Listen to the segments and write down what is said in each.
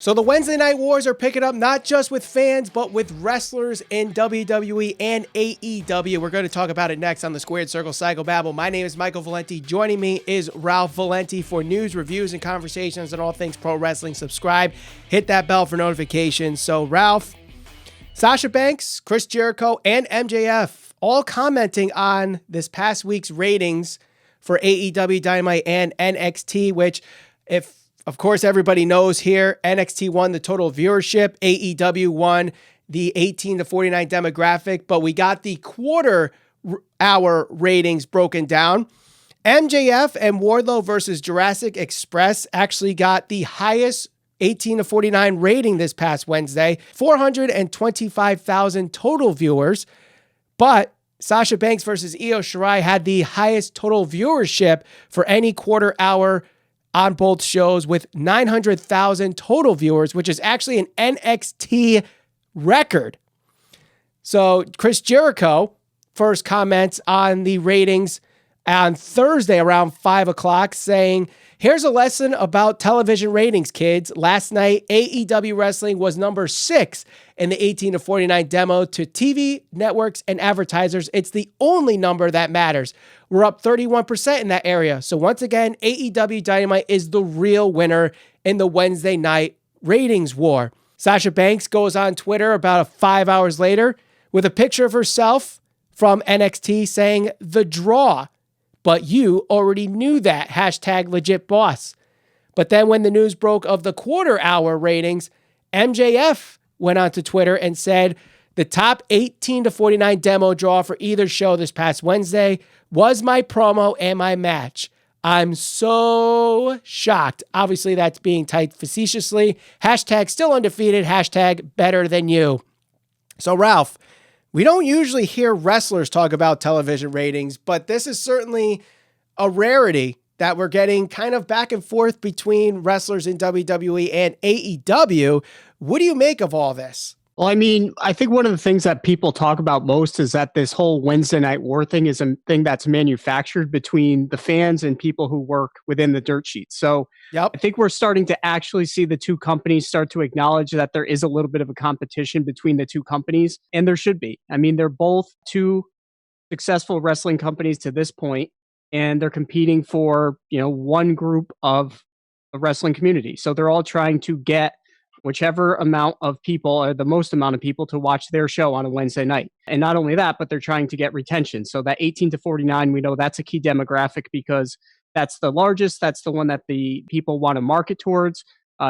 So the Wednesday Night Wars are picking up not just with fans, but with wrestlers in WWE and AEW. We're going to talk about it next on the Squared Circle Psychobabble. My name is Michael Valenti. Joining me is Ralph Valenti for news, reviews, and conversations on all things pro wrestling. Subscribe, hit that bell for notifications. So Ralph, Sasha Banks, Chris Jericho, and MJF all commenting on this past week's ratings for AEW Dynamite and NXT, which of course, everybody knows here, NXT won the total viewership. AEW won the 18 to 49 demographic, but we got the quarter hour ratings broken down. MJF and Wardlow versus Jurassic Express actually got the highest 18 to 49 rating this past Wednesday, 425,000 total viewers. But Sasha Banks versus Io Shirai had the highest total viewership for any quarter hour on both shows with 900,000 total viewers, which is actually an NXT record. So Chris Jericho first comments on the ratings on Thursday around 5 o'clock saying, "Here's a lesson about television ratings, kids. Last night, AEW Wrestling was number 6 in the 18 to 49 demo to TV, networks, and advertisers. It's the only number that matters. We're up 31% in that area. So once again, AEW Dynamite is the real winner in the Wednesday night ratings war." Sasha Banks goes on Twitter about 5 hours later with a picture of herself from NXT saying, "The draw. But you already knew that. Hashtag legit boss." But then when the news broke of the quarter hour ratings, MJF went onto Twitter and said, "The top 18 to 49 demo draw for either show this past Wednesday was my promo and my match. I'm so shocked." Obviously, that's being typed facetiously. Hashtag still undefeated. Hashtag better than you. So Ralph, we don't usually hear wrestlers talk about television ratings, but this is certainly a rarity that we're getting kind of back and forth between wrestlers in WWE and AEW. What do you make of all this? Well, I mean, I think one of the things that people talk about most is that this whole Wednesday Night War thing is a thing that's manufactured between the fans and people who work within the dirt sheets. So Yep. I think we're starting to actually see the two companies start to acknowledge that there is a little bit of a competition between the two companies, and there should be. I mean, they're both two successful wrestling companies to this point, and they're competing for, one group of the wrestling community. So they're all trying to get whichever amount of people or the most amount of people to watch their show on a Wednesday night. And not only that, but they're trying to get retention. So that 18 to 49, we know that's a key demographic because that's the largest. That's the one that the people want to market towards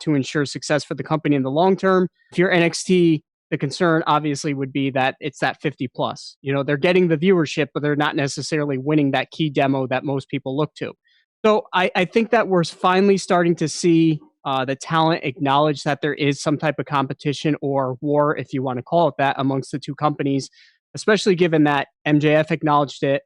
to ensure success for the company in the long term. If you're NXT, the concern obviously would be that it's that 50 plus. They're getting the viewership, but they're not necessarily winning that key demo that most people look to. So I think that we're finally starting to see the talent acknowledge that there is some type of competition or war, if you want to call it that, amongst the two companies, especially given that MJF acknowledged it.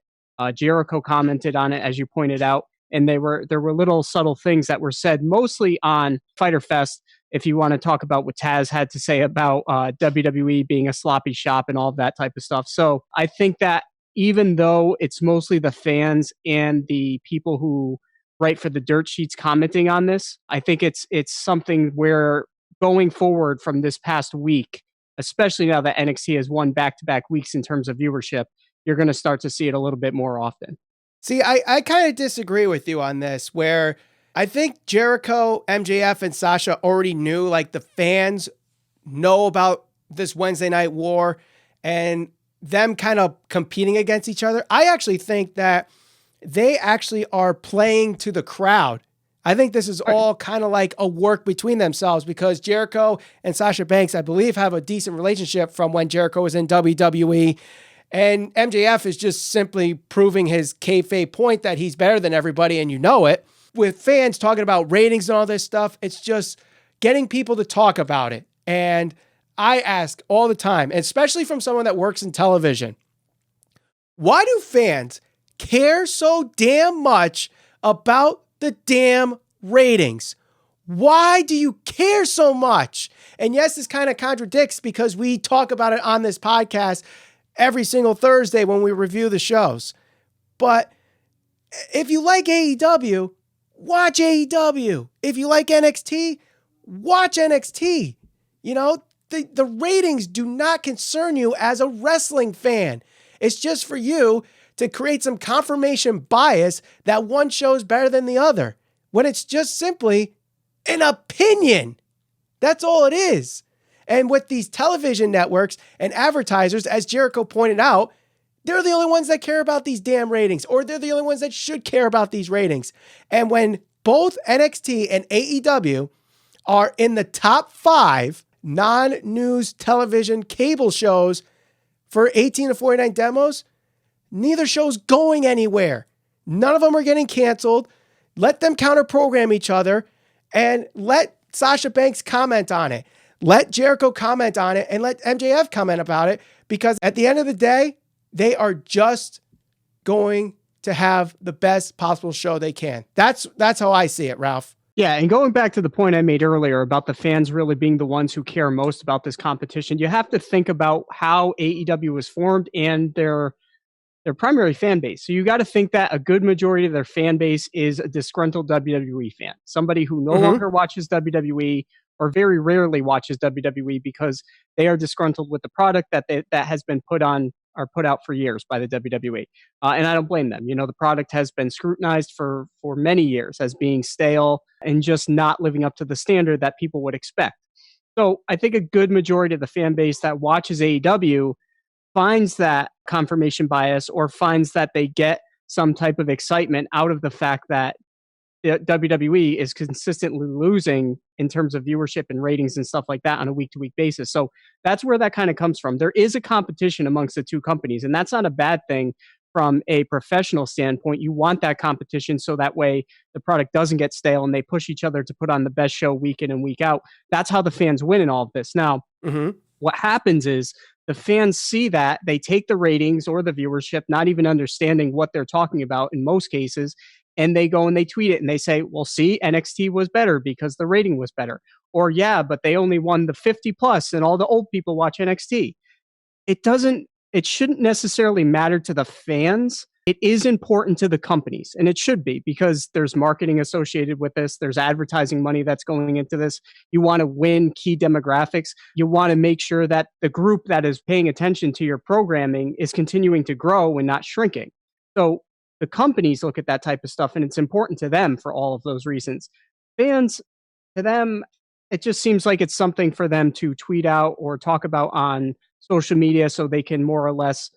Jericho commented on it, as you pointed out, and there were little subtle things that were said mostly on Fyter Fest. If you want to talk about what Taz had to say about WWE being a sloppy shop and all of that type of stuff. So I think that even though it's mostly the fans and the people who write for the dirt sheets commenting on this, I think it's something where going forward from this past week, especially now that NXT has won back-to-back weeks in terms of viewership, you're going to start to see it a little bit more often. See, I kind of disagree with you on this, where I think Jericho, MJF, and Sasha already knew, like, the fans know about this Wednesday Night War and them kind of competing against each other. I actually think that they actually are playing to the crowd. I think this is all kind of like a work between themselves because Jericho and Sasha Banks, I believe, have a decent relationship from when Jericho was in WWE. And MJF is just simply proving his kayfabe point that he's better than everybody, and you know it. With fans talking about ratings and all this stuff, it's just getting people to talk about it. And I ask all the time, especially from someone that works in television, why do fans care so damn much about the damn ratings? Why do you care so much? And yes, this kind of contradicts because we talk about it on this podcast every single Thursday when we review the shows. But if you like AEW, watch AEW. If you like NXT, watch NXT. You know, the ratings do not concern you as a wrestling fan. It's just for you to create some confirmation bias that one show is better than the other, when it's just simply an opinion. That's all it is. And with these television networks and advertisers, as Jericho pointed out, they're the only ones that care about these damn ratings, or they're the only ones that should care about these ratings. And when both NXT and AEW are in the top 5 non-news television cable shows for 18 to 49 demos, neither show's going anywhere. None of them are getting canceled. Let them counter-program each other, and let Sasha Banks comment on it. Let Jericho comment on it, and let MJF comment about it, because at the end of the day, they are just going to have the best possible show they can. That's how I see it, Ralph. Yeah, and going back to the point I made earlier about the fans really being the ones who care most about this competition, you have to think about how AEW was formed and their primary fan base. So you got to think that a good majority of their fan base is a disgruntled WWE fan, somebody who no longer watches WWE or very rarely watches WWE because they are disgruntled with the product that has been put out for years by the WWE. And I don't blame them. You know, the product has been scrutinized for many years as being stale and just not living up to the standard that people would expect. So I think a good majority of the fan base that watches AEW finds that confirmation bias, or finds that they get some type of excitement out of the fact that the WWE is consistently losing in terms of viewership and ratings and stuff like that on a week-to-week basis. So that's where that kind of comes from. There is a competition amongst the two companies, and that's not a bad thing from a professional standpoint. You want that competition so that way the product doesn't get stale and they push each other to put on the best show week in and week out. That's how the fans win in all of this. Now, what happens is the fans see that, they take the ratings or the viewership, not even understanding what they're talking about in most cases, and they go and they tweet it and they say, well, see, NXT was better because the rating was better. Or, yeah, but they only won the 50 plus and all the old people watch NXT. It shouldn't necessarily matter to the fans. It is important to the companies, and it should be, because there's marketing associated with this. There's advertising money that's going into this. You want to win key demographics. You want to make sure that the group that is paying attention to your programming is continuing to grow and not shrinking. So the companies look at that type of stuff, and it's important to them for all of those reasons. Fans, to them, it just seems like it's something for them to tweet out or talk about on social media so they can more or less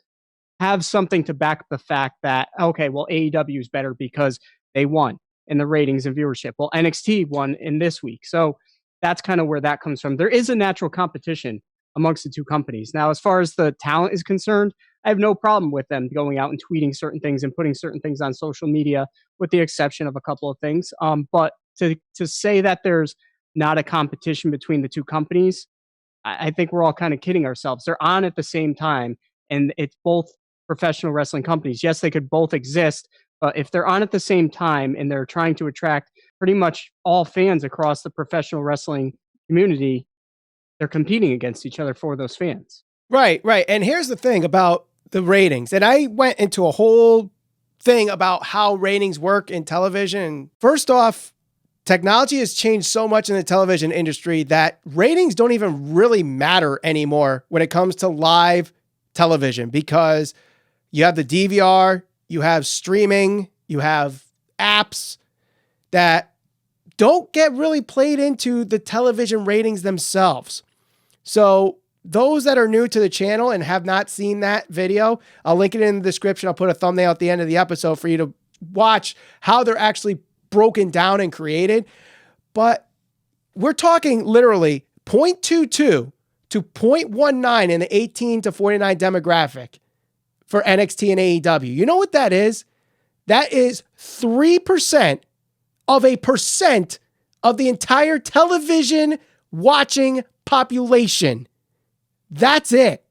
have something to back the fact that, okay, well, AEW is better because they won in the ratings and viewership. Well, NXT won in this week. So that's kind of where that comes from. There is a natural competition amongst the two companies. Now, as far as the talent is concerned, I have no problem with them going out and tweeting certain things and putting certain things on social media, with the exception of a couple of things. But to say that there's not a competition between the two companies, I think we're all kind of kidding ourselves. They're on at the same time, and it's both professional wrestling companies. Yes, they could both exist, but if they're on at the same time and they're trying to attract pretty much all fans across the professional wrestling community, they're competing against each other for those fans. Right. And here's the thing about the ratings. And I went into a whole thing about how ratings work in television. First off, technology has changed so much in the television industry that ratings don't even really matter anymore when it comes to live television, because you have the DVR, you have streaming, you have apps that don't get really played into the television ratings themselves. So those that are new to the channel and have not seen that video, I'll link it in the description. I'll put a thumbnail at the end of the episode for you to watch how they're actually broken down and created. But we're talking literally 0.22 to 0.19 in the 18 to 49 demographic for NXT and AEW. You know what that is? That is 3% of a percent of the entire television watching population. That's it.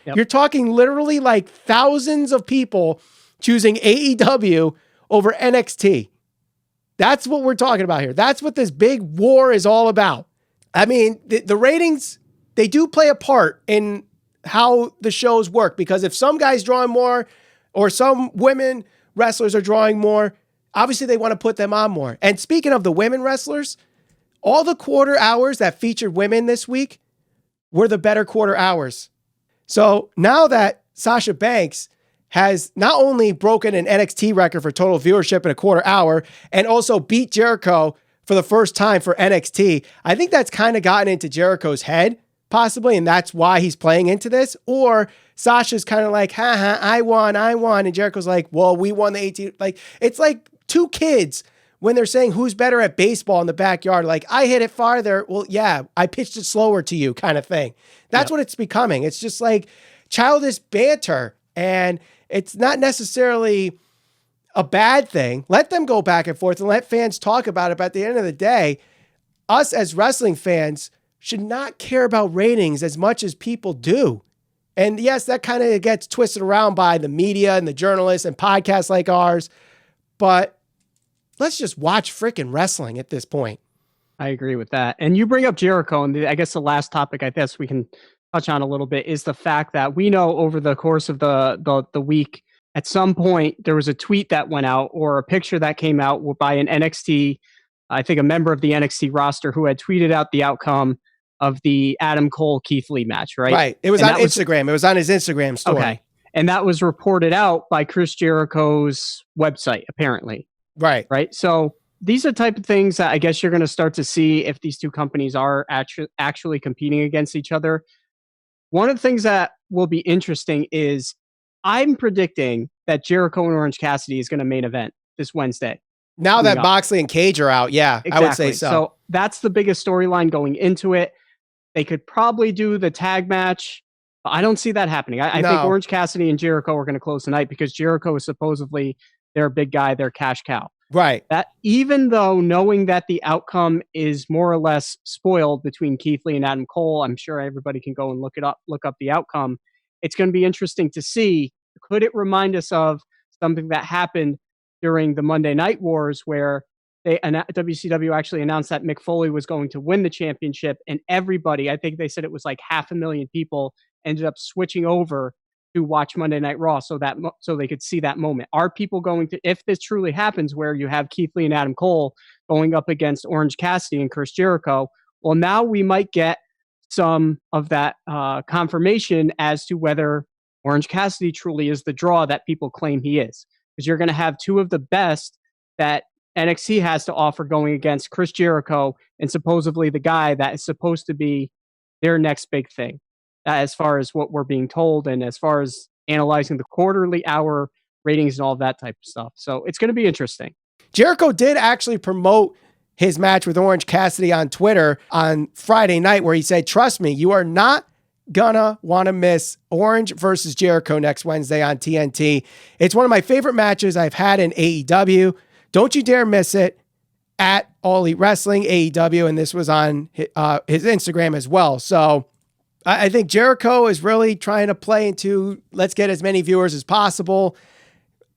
Yep. You're talking literally like thousands of people choosing AEW over NXT. That's what we're talking about here. That's what this big war is all about. I mean, the ratings, they do play a part in how the shows work, because if some guy's drawing more or some women wrestlers are drawing more, obviously they want to put them on more. And speaking of the women wrestlers, All the quarter hours that featured women this week were the better quarter hours. So now that Sasha Banks has not only broken an NXT record for total viewership in a quarter hour and also beat Jericho for the first time for NXT, I think that's kind of gotten into Jericho's head, possibly, and that's why he's playing into this. Or Sasha's kind of like, haha, I won. And Jericho's like, well, we won the 18. Like, it's like two kids when they're saying who's better at baseball in the backyard. Like, I hit it farther. Well, yeah, I pitched it slower to you kind of thing. That's what it's becoming. It's just like childish banter. And it's not necessarily a bad thing. Let them go back and forth and let fans talk about it. But at the end of the day, us as wrestling fans should not care about ratings as much as people do. And yes, that kind of gets twisted around by the media and the journalists and podcasts like ours. But let's just watch freaking wrestling at this point. I agree with that. And you bring up Jericho, and I guess the last topic I guess we can touch on a little bit is the fact that we know over the course of the week, at some point there was a tweet that went out or a picture that came out by an NXT, I think a member of the NXT roster, who had tweeted out the outcome of the Adam Cole Keith Lee match, right? Right. It was on Instagram. It was on his Instagram story. Okay. And that was reported out by Chris Jericho's website, apparently. Right. Right. So these are the type of things that I guess you're going to start to see if these two companies are actually competing against each other. One of the things that will be interesting is I'm predicting that Jericho and Orange Cassidy is going to main event this Wednesday. Now that Moxley and Cage are out, yeah, exactly. I would say so. So that's the biggest storyline going into it. They could probably do the tag match. But I don't see that happening. I think Orange Cassidy and Jericho are going to close tonight because Jericho is supposedly their big guy, their cash cow. Right. That even though knowing that the outcome is more or less spoiled between Keith Lee and Adam Cole, I'm sure everybody can go and look up the outcome. It's going to be interesting to see. Could it remind us of something that happened during the Monday Night Wars where WCW actually announced that Mick Foley was going to win the championship, and everybody, I think they said it was like 500,000 people, ended up switching over to watch Monday Night Raw so they could see that moment. Are people going to, if this truly happens where you have Keith Lee and Adam Cole going up against Orange Cassidy and Chris Jericho, well, now we might get some of that confirmation as to whether Orange Cassidy truly is the draw that people claim he is. Because you're going to have two of the best that NXT has to offer going against Chris Jericho and supposedly the guy that is supposed to be their next big thing. As far as what we're being told and as far as analyzing the quarterly hour ratings and all that type of stuff. So it's going to be interesting. Jericho did actually promote his match with Orange Cassidy on Twitter on Friday night where he said, trust me, you are not gonna want to miss Orange versus Jericho next Wednesday on TNT. It's one of my favorite matches I've had in AEW. Don't you dare miss it at All Elite Wrestling AEW. And this was on his Instagram as well. So I think Jericho is really trying to play into let's get as many viewers as possible.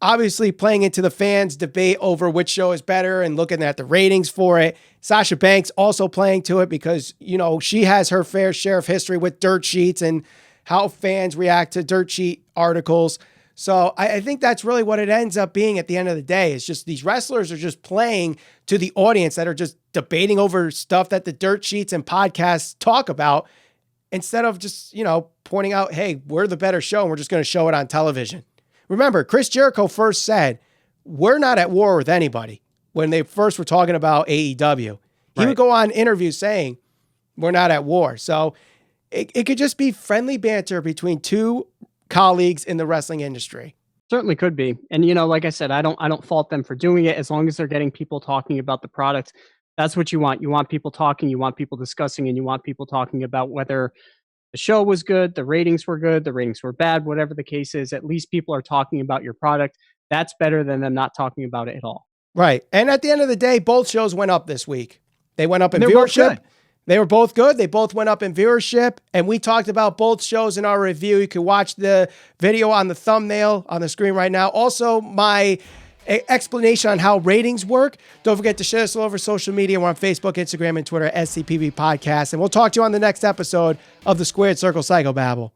Obviously playing into the fans' debate over which show is better and looking at the ratings for it. Sasha Banks also playing to it because, you know, she has her fair share of history with dirt sheets and how fans react to dirt sheet articles. So I think that's really what it ends up being at the end of the day. It's just these wrestlers are just playing to the audience that are just debating over stuff that the dirt sheets and podcasts talk about, instead of just, you know, pointing out, hey, we're the better show and we're just going to show it on television. Remember, Chris Jericho first said, we're not at war with anybody when they first were talking about AEW. He would go on interviews saying, we're not at war. So it could just be friendly banter between two colleagues in the wrestling industry. Certainly could be. And, you know, like I said, I don't fault them for doing it as long as they're getting people talking about the product. That's what you want. You want people talking, you want people discussing, and you want people talking about whether the show was good, the ratings were good, the ratings were bad, whatever the case is. At least people are talking about your product. That's better than them not talking about it at all. Right. And at the end of the day, both shows went up this week. They went up in viewership. They were both good. They both went up in viewership. And we talked about both shows in our review. You can watch the video on the thumbnail on the screen right now. Also, my explanation on how ratings work. Don't forget to share us all over social media. We're on Facebook, Instagram, and Twitter at SCPV Podcast. And we'll talk to you on the next episode of the Squared Circle Psychobabble.